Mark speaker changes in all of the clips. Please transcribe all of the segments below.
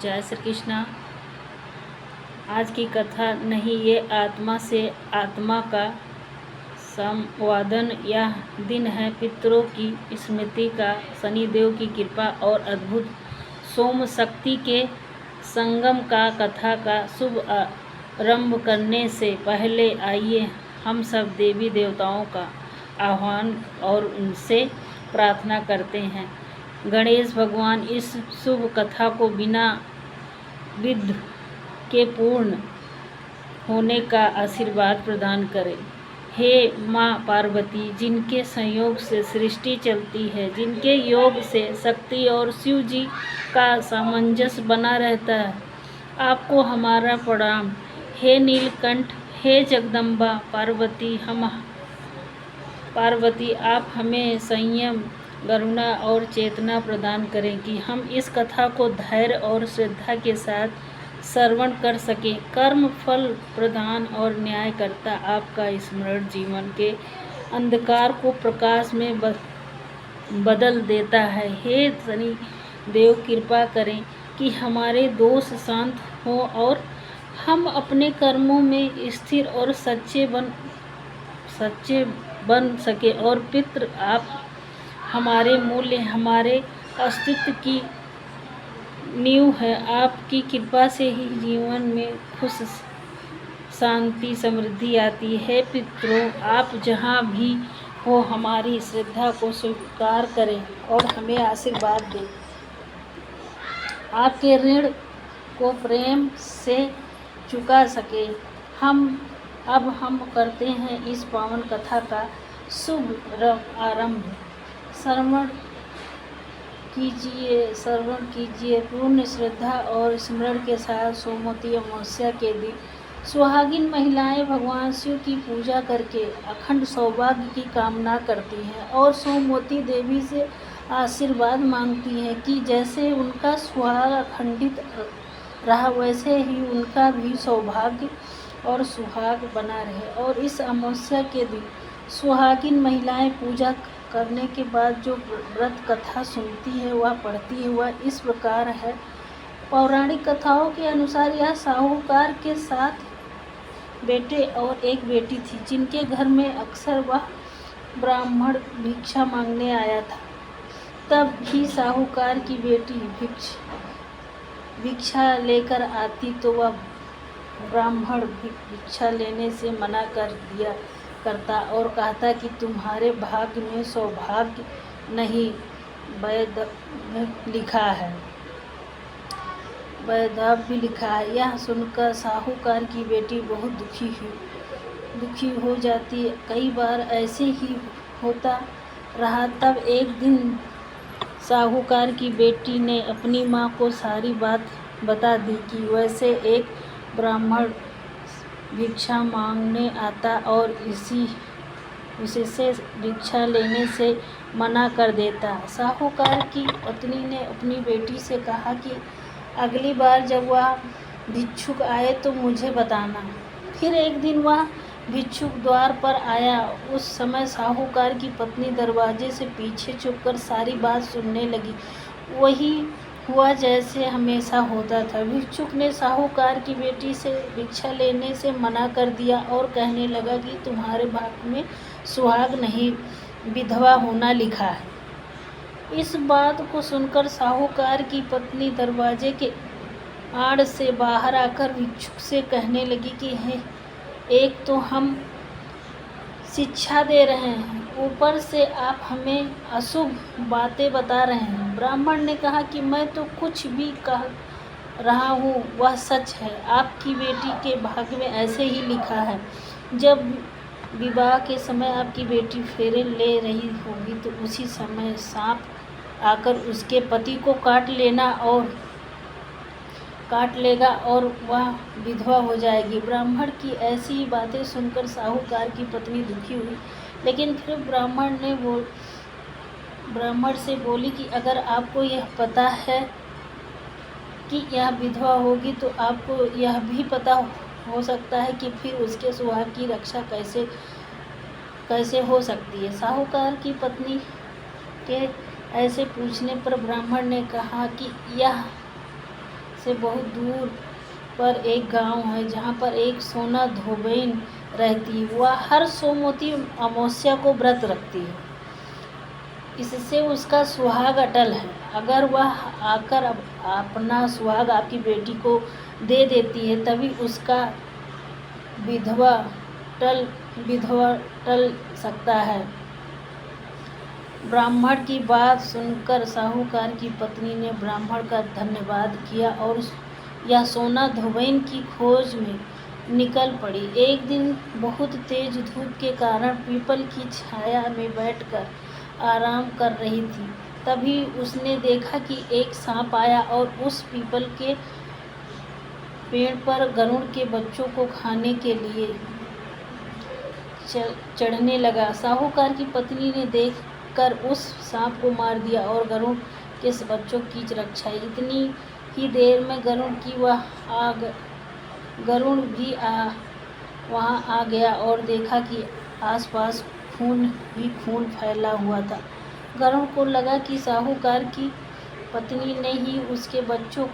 Speaker 1: जय श्री कृष्णा। आज की कथा नहीं, ये आत्मा से आत्मा का संवादन। यह दिन है पितरों की स्मृति का, शनिदेव की कृपा और अद्भुत सोम शक्ति के संगम का। कथा का शुभ आरंभ करने से पहले आइए हम सब देवी देवताओं का आह्वान और उनसे प्रार्थना करते हैं। गणेश भगवान इस शुभ कथा को बिना विघ्न के पूर्ण होने का आशीर्वाद प्रदान करें। हे माँ पार्वती, जिनके संयोग से सृष्टि चलती है, जिनके योग से शक्ति और शिव जी का सामंजस्य बना रहता है, आपको हमारा प्रणाम। हे नीलकंठ, हे जगदम्बा पार्वती, आप हमें संयम, करुणा और चेतना प्रदान करें कि हम इस कथा को धैर्य और श्रद्धा के साथ श्रवण कर सकें। कर्म फल प्रदान और न्यायकर्ता आपका स्मरण जीवन के अंधकार को प्रकाश में बदल देता है। हे शनि देव, कृपा करें कि हमारे दोष शांत हों और हम अपने कर्मों में स्थिर और सच्चे बन सके। और पितृ, आप हमारे मूल्य, हमारे अस्तित्व की नींव है। आपकी कृपा से ही जीवन में खुश शांति समृद्धि आती है। पितरों, आप जहाँ भी हो हमारी श्रद्धा को स्वीकार करें और हमें आशीर्वाद दें। आपके ऋण को प्रेम से चुका सके। अब हम करते हैं इस पावन कथा का शुभ आरंभ। श्रवण कीजिए पूर्ण श्रद्धा और स्मरण के साथ। सोमवती अमावस्या के दिन सुहागिन महिलाएं भगवान शिव की पूजा करके अखंड सौभाग्य की कामना करती हैं और सोमवती देवी से आशीर्वाद मांगती हैं कि जैसे उनका सुहाग अखंडित रहा, वैसे ही उनका भी सौभाग्य और सुहाग बना रहे। और इस अमावस्या के दिन सुहागिन महिलाएं पूजा करने के बाद जो व्रत कथा सुनती है, वह पढ़ती है, वह इस प्रकार है। पौराणिक कथाओं के अनुसार यह साहूकार के 7 बेटे और एक बेटी थी, जिनके घर में अक्सर वह ब्राह्मण भिक्षा मांगने आया था। तब भी साहूकार की बेटी भिक्षा लेकर आती तो वह ब्राह्मण भिक्षा लेने से मना कर दिया करता और कहता कि तुम्हारे भाग्य में सौभाग्य नहीं, वैधव्य लिखा है। यह सुनकर साहूकार की बेटी बहुत दुखी हो जाती। कई बार ऐसे ही होता रहा। तब एक दिन साहूकार की बेटी ने अपनी माँ को सारी बात बता दी कि वैसे एक ब्राह्मण भिक्षा मांगने आता और उससे भिक्षा लेने से मना कर देता। साहूकार की पत्नी ने अपनी बेटी से कहा कि अगली बार जब वह भिक्षुक आए तो मुझे बताना। फिर एक दिन वह भिक्षुक द्वार पर आया। उस समय साहूकार की पत्नी दरवाजे से पीछे छुपकर सारी बात सुनने लगी। वही हुआ जैसे हमेशा होता था। भिक्षुक ने साहूकार की बेटी से भिक्षा लेने से मना कर दिया और कहने लगा कि तुम्हारे भाग्य में सुहाग नहीं, विधवा होना लिखा है। इस बात को सुनकर साहूकार की पत्नी दरवाजे के आड़ से बाहर आकर भिक्षुक से कहने लगी कि एक तो हम शिक्षा दे रहे हैं, ऊपर से आप हमें अशुभ बातें बता रहे हैं। ब्राह्मण ने कहा कि मैं तो कुछ भी कह रहा हूँ वह सच है। आपकी बेटी के भाग्य में ऐसे ही लिखा है। जब विवाह के समय आपकी बेटी फेरे ले रही होगी तो उसी समय सांप आकर उसके पति को काट लेगा और वह विधवा हो जाएगी। ब्राह्मण की ऐसी बातें सुनकर साहूकार की पत्नी दुखी हुई, लेकिन फिर ब्राह्मण से बोली कि अगर आपको यह पता है कि यह विधवा होगी तो आपको यह भी पता हो सकता है कि फिर उसके सुहाग की रक्षा कैसे हो सकती है। साहूकार की पत्नी के ऐसे पूछने पर ब्राह्मण ने कहा कि यह से बहुत दूर पर एक गांव है जहां पर एक सोना धोबन रहती है। वह हर सोमवती अमावस्या को व्रत रखती है। इससे उसका सुहाग अटल है। अगर वह आकर अपना सुहाग आपकी बेटी को दे देती है तभी उसका विधवा टल सकता है। ब्राह्मण की बात सुनकर साहूकार की पत्नी ने ब्राह्मण का धन्यवाद किया और यह सोना धोबन की खोज में निकल पड़ी। एक दिन बहुत तेज धूप के कारण पीपल की छाया में बैठकर आराम कर रही थी। तभी उसने देखा कि एक सांप आया और उस पीपल के पेड़ पर गरुड़ के बच्चों को खाने के लिए चढ़ने लगा। साहूकार की पत्नी ने देखकर उस सांप को मार दिया और गरुड़ के बच्चों की रक्षा। इतनी ही देर में गरुड़ भी वहां आ गया और देखा कि आसपास खून ही खून फैला हुआ था। गरुड़ को लगा कि साहूकार की पत्नी ने ही उसके बच्चों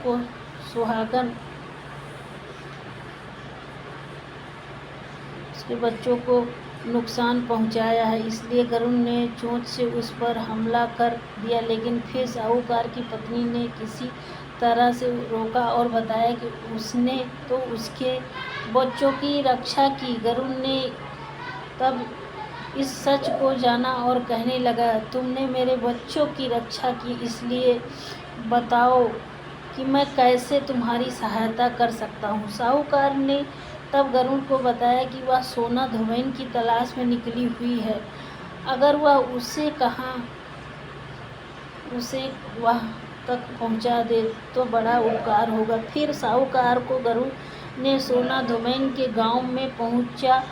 Speaker 1: को नुकसान पहुंचाया है, इसलिए गरुड़ ने चोंच से उस पर हमला कर दिया। लेकिन फिर साहूकार की पत्नी ने किसी तरह से रोका और बताया कि उसने तो उसके बच्चों की रक्षा की। गरुड़ ने तब इस सच को जाना और कहने लगा, तुमने मेरे बच्चों की रक्षा की, इसलिए बताओ कि मैं कैसे तुम्हारी सहायता कर सकता हूँ। साहूकार ने तब गरुड़ को बताया कि वह सोना धोबन की तलाश में निकली हुई है। अगर वह उसे वह तक पहुंचा दे तो बड़ा उपकार होगा। फिर साहूकार को गरुड़ ने सोना धोबन के गांव में पहुंचा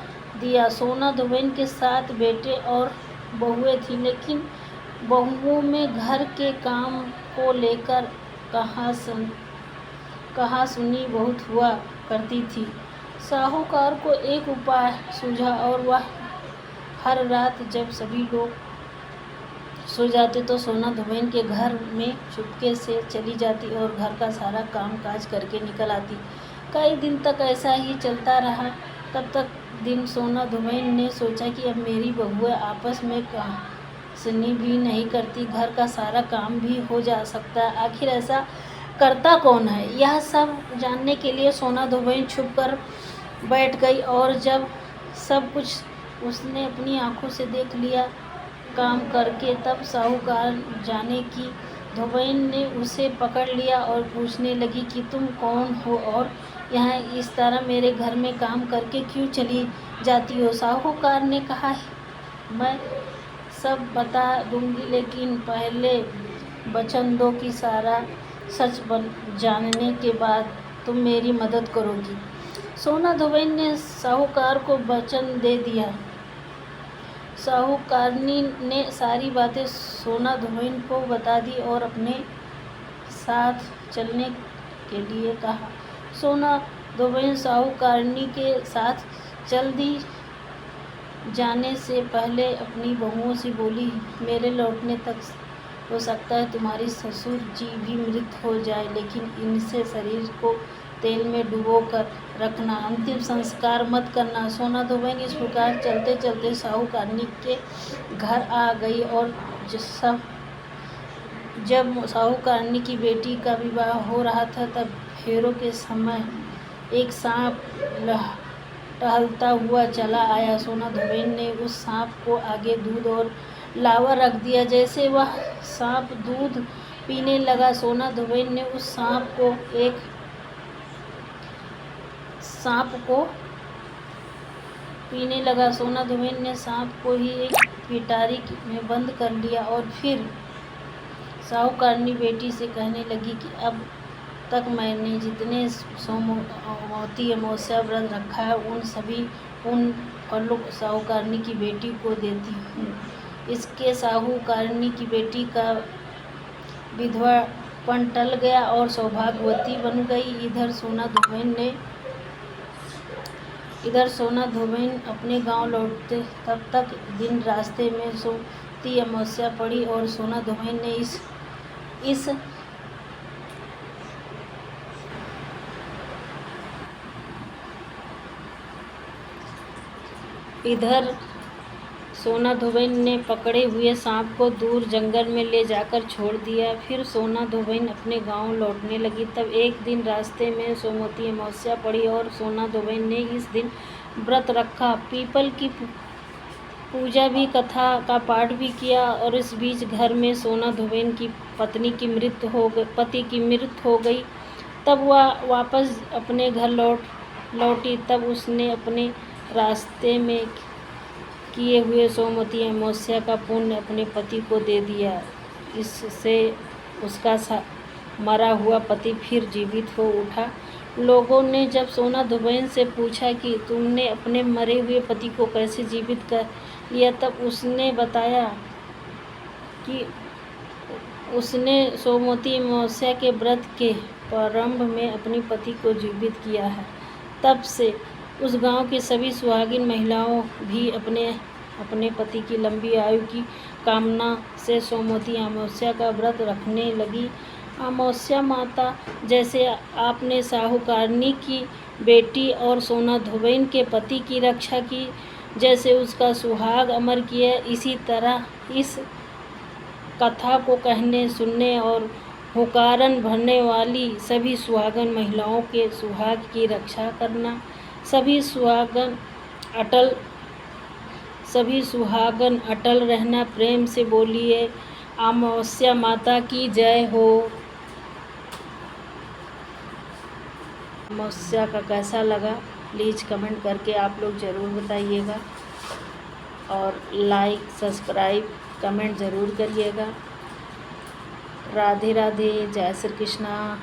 Speaker 1: दिया। सोना धोबन के 7 बेटे और बहुएं थीं, लेकिन बहुओं में घर के काम को लेकर कहासुनी बहुत हुआ करती थी। साहूकार को एक उपाय सूझा और वह हर रात जब सभी लोग सो जाते तो सोना धोबन के घर में चुपके से चली जाती और घर का सारा काम काज करके निकल आती। कई दिन तक ऐसा ही चलता रहा। तब तक दिन सोना धोबन ने सोचा कि अब मेरी बहुएं आपस में कहासुनी भी नहीं करती, घर का सारा काम भी हो जा सकता है। आखिर ऐसा करता कौन है? यह सब जानने के लिए सोना धोबन छुप कर बैठ गई और जब सब कुछ उसने अपनी आंखों से देख लिया काम करके, तब साहूकार जाने की धोबन ने उसे पकड़ लिया और पूछने लगी कि तुम कौन हो और यहाँ इस तरह मेरे घर में काम करके क्यों चली जाती हो? साहूकार ने कहा, मैं सब बता दूंगी, लेकिन पहले वचन दो कि सारा सच जानने के बाद तुम मेरी मदद करोगी। सोना धोबन ने साहूकार को वचन दे दिया। साहूकारनी ने सारी बातें सोना धोबन को बता दी और अपने साथ चलने के लिए कहा। सोना धोबन साहूकारनी के साथ चल दी। जाने से पहले अपनी बहुओं से बोली, मेरे लौटने तक हो सकता है तुम्हारी ससुर जी भी मृत हो जाए, लेकिन इनसे शरीर को तेल में डुबो कर रखना, अंतिम संस्कार मत करना। सोना धोबन इस प्रकार चलते चलते साहूकारनी के घर आ गई और जब साहूकारनी की बेटी का विवाह हो रहा था तब फेरों के समय एक सांप टहलता हुआ चला आया। सोना धोबन ने उस सांप को आगे दूध और लावा रख दिया। जैसे वह सांप दूध पीने लगा, सोना धोबन ने उस सांप को ही एक पिटारी में बंद कर लिया और फिर साहूकारनी बेटी से कहने लगी कि अब तक मैंने जितने सोमवती अमावस्या व्रत रखा है उन फलों को साहूकारनी की बेटी को देती हूँ। इसके साहूकारनी की बेटी का विधवापन टल गया और सौभाग्यवती बन गई। इधर सोना धोबन अपने गांव लौटते तब तक दिन रास्ते में सोमवती अमावस्या पड़ी और सोना धोबन ने इधर सोना धोबन ने पकड़े हुए सांप को दूर जंगल में ले जाकर छोड़ दिया। फिर सोना धोबन अपने गांव लौटने लगी। तब एक दिन रास्ते में सोमवती अमावस्या पड़ी और सोना धोबन ने इस दिन व्रत रखा, पीपल की पूजा भी, कथा का पाठ भी किया। और इस बीच घर में सोना धोबन की पति की मृत्यु हो गई। तब वह वापस अपने घर लौटी। तब उसने अपने रास्ते में किए हुए सोमवती अमावस्या का पुण्य अपने पति को दे दिया। इससे उसका मरा हुआ पति फिर जीवित हो उठा। लोगों ने जब सोना धोबन से पूछा कि तुमने अपने मरे हुए पति को कैसे जीवित कर लिया, तब उसने बताया कि उसने सोमवती अमावस्या के व्रत के प्रारंभ में अपने पति को जीवित किया है। तब से उस गांव की सभी सुहागिन महिलाओं भी अपने पति की लंबी आयु की कामना से सोमवती अमावस्या का व्रत रखने लगी। अमावस्या माता जैसे आपने साहूकारनी की बेटी और सोना धोबन के पति की रक्षा की, जैसे उसका सुहाग अमर किया, इसी तरह इस कथा को कहने, सुनने और हुंकारन भरने वाली सभी सुहागन महिलाओं के सुहाग की रक्षा करना। सभी सुहागन अटल रहना। प्रेम से बोलिए अमावस्या माता की जय हो। अमावस्या का कैसा लगा प्लीज़ कमेंट करके आप लोग ज़रूर बताइएगा, और लाइक सब्सक्राइब कमेंट ज़रूर करिएगा। राधे राधे, जय श्री कृष्णा।